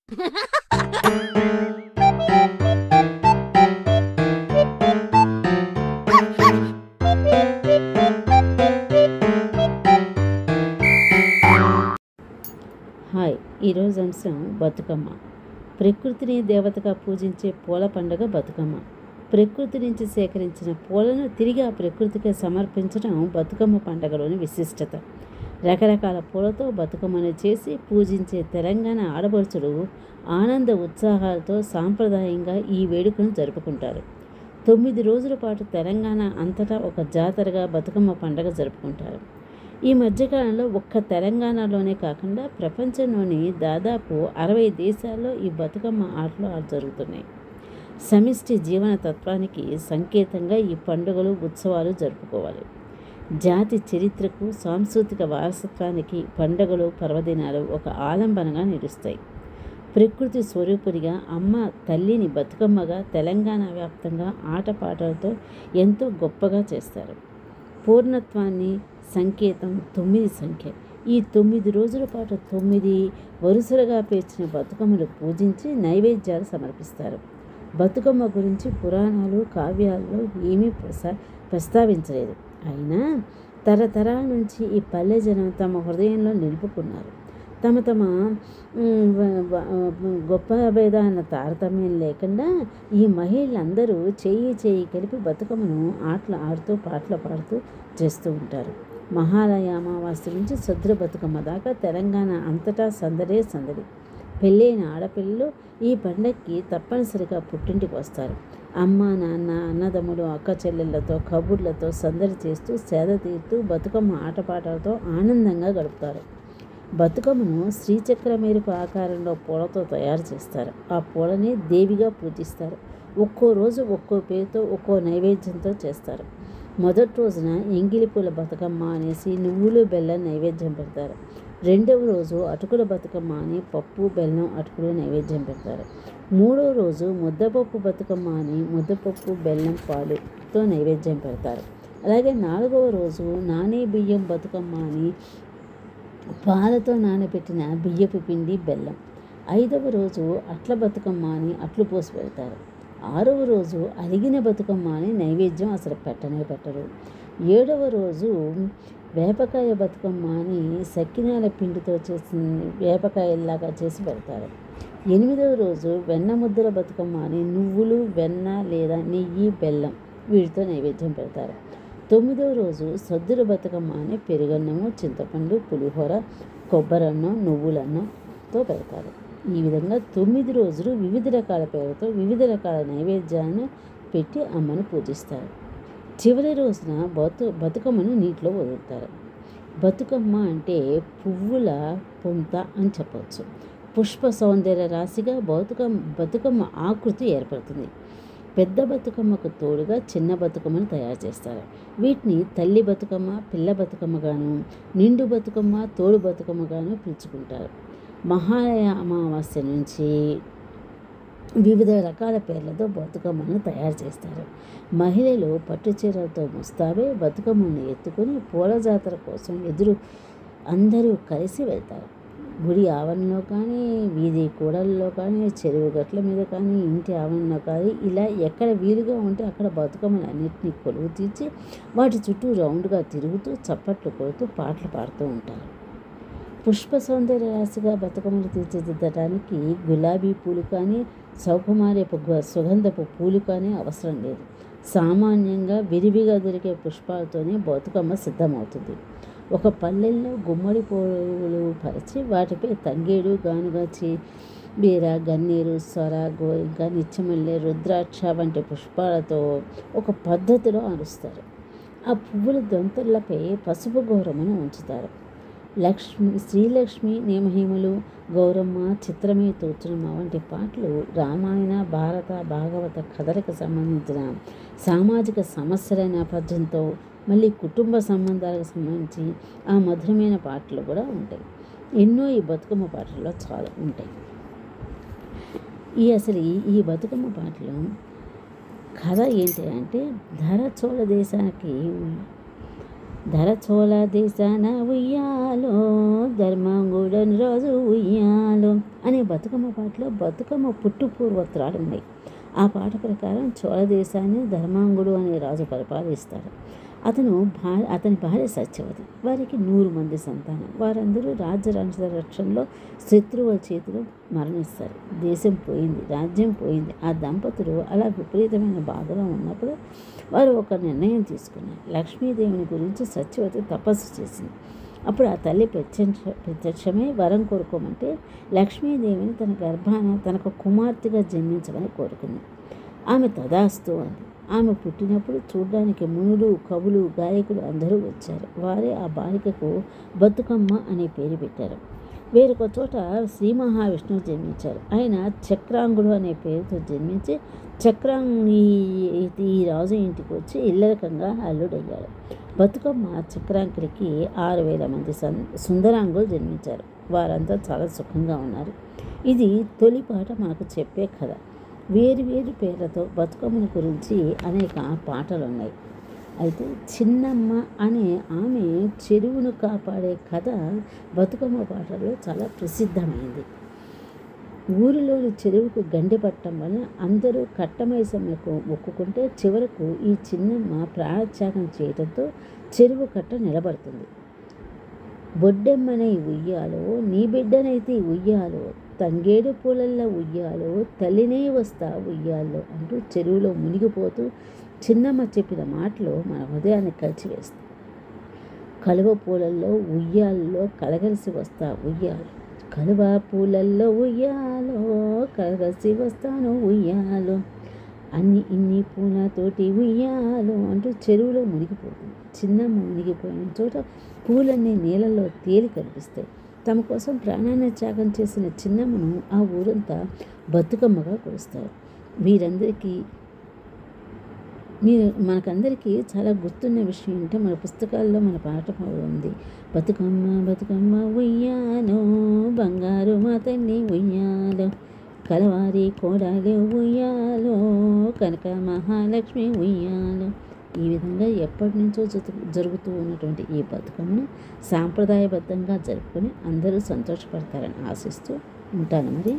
Hi, ఈరోజు అంశం బతుకమ్మ. ప్రకృతిని దేవతగా పూజించే పూల పండుగ బతుకమ్మ. ప్రకృతి నుంచి సేకరించిన పూలను తిరిగి ఆ ప్రకృతికి సమర్పించడం బతుకమ్మ పండుగలోని విశిష్టత. రకరకాల పూలతో బతుకమ్మను చేసి పూజించే తెలంగాణ ఆడపడుచులు ఆనంద ఉత్సాహాలతో సాంప్రదాయంగా ఈ వేడుకను జరుపుకుంటారు. 9 రోజుల పాటు తెలంగాణ అంతటా ఒక జాతరగా బతుకమ్మ పండుగ జరుపుకుంటారు. ఈ మధ్యకాలంలో ఒక్క తెలంగాణలోనే కాకుండా ప్రపంచంలోని దాదాపు 60 దేశాల్లో ఈ బతుకమ్మ ఆటలు జరుగుతున్నాయి. సమిష్టి జీవన తత్వానికి సంకేతంగా ఈ పండుగలు, ఉత్సవాలు జరుపుకోవాలి. జాతి చరిత్రకు, సాంస్కృతిక వారసత్వానికి పండుగలు, పర్వదినాలు ఒక ఆలంబనగా నిలుస్తాయి. ప్రకృతి స్వరూపునిగా అమ్మ తల్లిని బతుకమ్మగా తెలంగాణ వ్యాప్తంగా ఆటపాటలతో ఎంతో గొప్పగా చేస్తారు. పూర్ణత్వాన్ని సంకేతం 9 సంఖ్య. ఈ 9 రోజుల పాటు 9 వరుసలుగా పేర్చిన బతుకమ్మను పూజించి నైవేద్యాలు సమర్పిస్తారు. బతుకమ్మ గురించి పురాణాలు, కావ్యాల్లో ఏమీ ప్రస్తావించలేదు. అయినా తరతరాల నుంచి ఈ పల్లె జనం తమ హృదయంలో నిలుపుకున్నారు. తమ గొప్ప భేదాన్న తారతమ్యం లేకుండా ఈ మహిళలందరూ చేయి కలిపి బతుకమ్మను ఆటలు ఆడుతూ, పాటలు పాడుతూ చేస్తూ ఉంటారు. మహాలయ అమావాస్య నుంచి సద్ర బతుకమ్మ దాకా తెలంగాణ అంతటా సందడే సందడి. పెళ్ళైన ఆడపిల్లలు ఈ పండగకి తప్పనిసరిగా పుట్టింటికి వస్తారు. అమ్మ, నాన్న, అన్నదమ్ములు, అక్క చెల్లెళ్ళతో కబుర్లతో సందడి చేస్తూ, సేద తీరుతూ, బతుకమ్మ ఆటపాటలతో ఆనందంగా గడుపుతారు. బతుకమ్మను శ్రీచక్రమేరుపు ఆకారంలో పూలతో తయారు చేస్తారు. ఆ పూలని దేవిగా పూజిస్తారు. ఒక్కో రోజు ఒక్కో పేరుతో, ఒక్కో నైవేద్యంతో చేస్తారు. మొదటి రోజున ఎంగిలి పూల బతుకమ్మ అనేసి నువ్వులు, బెల్లం నైవేద్యం పెడతారు. రెండవ రోజు అటుకుల బతుకమ్మ అని పప్పు, బెల్లం, అటుకులు నైవేద్యం పెడతారు. మూడవ రోజు ముద్దపప్పు బతుకమ్మ అని ముద్దపప్పు, బెల్లం, పాలుతో నైవేద్యం పెడతారు. అలాగే 4వ రోజు నానే బియ్యం బతుకమ్మ అని పాలతో నానబెట్టిన బియ్యపు పిండి, బెల్లం. 5వ రోజు అట్ల బతుకమ్మ అని అట్లు పోసి పెడతారు. 6వ రోజు అలిగిన బతుకమ్మ అని నైవేద్యం అసలు పెట్టరు. 7వ రోజు వేపకాయ బతుకమ్మ అని సకినాల పిండితో చేసిన వేపకాయల్లాగా చేసి పెడతారు. 8వ రోజు వెన్న ముద్దల బతుకమ్మ అని నువ్వులు, వెన్న లేదా నెయ్యి, బెల్లం వీటితో నైవేద్యం పెడతారు. 9వ రోజు సద్దుల బతుకమ్మ అని పెరుగన్నము, చింతపండు, పులిహోర, కొబ్బరన్నం, నువ్వులన్నంతో పెడతారు. ఈ విధంగా 9 రోజులు వివిధ రకాల పేరుతో వివిధ రకాల నైవేద్యాలను పెట్టి అమ్మను పూజిస్తారు. చివరి రోజున బతుకమ్మను నీటిలో వదులుతారు. బతుకమ్మ అంటే పువ్వుల పొంత అని చెప్పవచ్చు. పుష్ప సౌందర్య రాశిగా బతుకమ్మ ఆకృతి ఏర్పడుతుంది. పెద్ద బతుకమ్మకు తోడుగా చిన్న బతుకమ్మను తయారు చేస్తారు. వీటిని తల్లి బతుకమ్మ, పిల్ల బతుకమ్మగాను, నిండు బతుకమ్మ, తోడు బతుకమ్మగాను పిలుచుకుంటారు. మహాలయ అమావాస్య నుంచి వివిధ రకాల పేర్లతో బతుకమ్మను తయారు చేస్తారు. మహిళలు పట్టు చీరలతో ముస్తాబై బతుకమ్మను ఎత్తుకొని పూల జాతర కోసం అందరూ కలిసి వెళ్తారు. గుడి ఆవరణలో కానీ, వీధి కూడలలో కానీ, చెరువు గట్ల మీద కానీ, ఇంటి ఆవరణలో కానీ, ఇలా ఎక్కడ వీలుగా ఉంటే అక్కడ బతుకమ్మను అన్నింటినీ కొలువు తీర్చి వాటి చుట్టూ రౌండ్గా తిరుగుతూ, చప్పట్లు కొడుతూ, పాటలు పాడుతూ ఉంటారు. పుష్ప సౌందర్య రాశిగా బతుకమ్మను తీర్చిదిద్దడానికి గులాబీ పూలు కానీ, సౌకుమార్యపు సుగంధపు పూలు కానీ అవసరం లేదు. సామాన్యంగా విరివిగా దొరికే పుష్పాలతోనే బతుకమ్మ సిద్ధమవుతుంది. ఒక పల్లెల్లో గుమ్మడి పూలు పరిచి వాటిపై తంగేడు, గానుగ, బీర, గన్నేరు, సొర, గోరింక, నిత్యమల్లె, రుద్రాక్ష వంటి పుష్పాలతో ఒక పద్ధతిలో అరుస్తారు. ఆ పువ్వుల దొంతర్లపై పసుపు గౌరమ్మను ఉంచుతారు. శ్రీలక్ష్మి, నేమహిమలు, గౌరమ్మ, చిత్రమే తోచునమ్మ వంటి పాటలు రామాయణ, భారత, భాగవత కథలకు సంబంధించిన సామాజిక సమస్యల నేపథ్యంతో, మళ్ళీ కుటుంబ సంబంధాలకు సంబంధించి ఆ మధురమైన పాటలు కూడా ఉంటాయి. ఎన్నో ఈ బతుకమ్మ పాటల్లో చాలా ఉంటాయి. ఈ బతుకమ్మ పాటలు కథ ఏంటి అంటే, ధర చోళ దేశానికి ధరచోళ దేశాన ఉయ్యాలో ధర్మాంగుడని రాజు ఉయ్యాలో అనే బతుకమ్మ పాటలో బతుకమ్మ పుట్టు పూర్వోత్తరాలు ఉన్నాయి. ఆ పాట ప్రకారం చోళ దేశాన్ని ధర్మాంగుడు అనే రాజు పరిపాలిస్తాడు. అతని భార్య సత్యవతి. వారికి 100 మంది సంతానం. వారందరూ రాజ్య రక్షణలో శత్రువుల చేతిలో మరణిస్తారు. దేశం పోయింది, రాజ్యం పోయింది. ఆ దంపతులు అలా విపరీతమైన బాధలో ఉన్నప్పుడు వారు ఒక నిర్ణయం తీసుకున్నారు. లక్ష్మీదేవిని గురించి సత్యవతి తపస్సు చేసింది. అప్పుడు ఆ తల్లి ప్రత్యక్షమై వరం కోరుకోమంటే లక్ష్మీదేవిని తన గర్భాన తనకు కుమార్తెగా జన్మించమని కోరుకుంది. ఆమె తదాస్తు అంది. ఆమె పుట్టినప్పుడు చూడడానికి మునులు, కవులు, గాయకులు అందరూ వచ్చారు. వారే ఆ బాలికకు బతుకమ్మ అనే పేరు పెట్టారు. వేరొక చోట శ్రీ మహావిష్ణువు జన్మించారు. ఆయన చక్రాంగుడు అనే పేరుతో జన్మించి ఈ రాజు ఇంటికి వచ్చి ఇల్లరకంగా అల్లుడయ్యాడు. బతుకమ్మ చక్రాంకుడికి 6000 మంది సుందరాంగులు జన్మించారు. వారంతా చాలా సుఖంగా ఉన్నారు. ఇది తొలి పాట మనకు చెప్పే కథ. వేరు పేర్లతో బతుకమ్మను గురించి అనేక పాటలు ఉన్నాయి. అయితే చిన్నమ్మ అనే ఆమె చెరువును కాపాడే కథ బతుకమ్మ పాటల్లో చాలా ప్రసిద్ధమైంది. ఊరిలోని చెరువుకు గండి పట్టడం వల్ల అందరూ కట్టమైసమ్మకు మొక్కుకుంటే చివరకు ఈ చిన్నమ్మ ప్రాణత్యాగం చేయడంతో చెరువు కట్ట నిలబడుతుంది. బొడ్డెమ్మనై ఉయ్యాలో నీ బిడ్డనైతే ఉయ్యాలో తంగేడు పూలల్లో ఉయ్యాలో తల్లినే వస్తా ఉయ్యాలో అంటూ చెరువులో మునిగిపోతూ చిన్నమ్మ చెప్పిన మాటలు మన హృదయాన్ని కలిచివేస్తాయి. కలువ పూలల్లో ఉయ్యాల్లో కలగలిసి వస్తా ఉయ్యాలో, కలువ పూలల్లో ఉయ్యాలో కలగలిసి వస్తాను ఉయ్యాలో, ఇన్ని పూలతోటి ఉయ్యాలో అంటూ చెరువులో మునిగిపోతుంది. చిన్నమ్మ మునిగిపోయిన చోట పూలన్నీ నీళ్ళల్లో తేలి కనిపిస్తాయి. తమ కోసం ప్రాణాన్ని త్యాగం చేసిన చిన్నమ్మను ఆ ఊరంతా బతుకమ్మగా కొలుస్తారు. మనకందరికీ చాలా గుర్తున్న విషయం అంటే మన పుస్తకాల్లో మన పాట ఉంది. బతుకమ్మ బతుకమ్మ ఉయ్యాలో బంగారు మా తల్లి ఉయ్యాలో కలవారి కోడాలు ఉయ్యాలో కనక మహాలక్ష్మి ఉయ్యాలో. ఈ విధంగా ఎప్పటి నుంచో జరుగుతూ ఉన్నటువంటి ఈ బతుకమ్మను సాంప్రదాయబద్ధంగా జరుపుకొని అందరూ సంతోషపడతారని ఆశిస్తూ ఉంటాను. మరి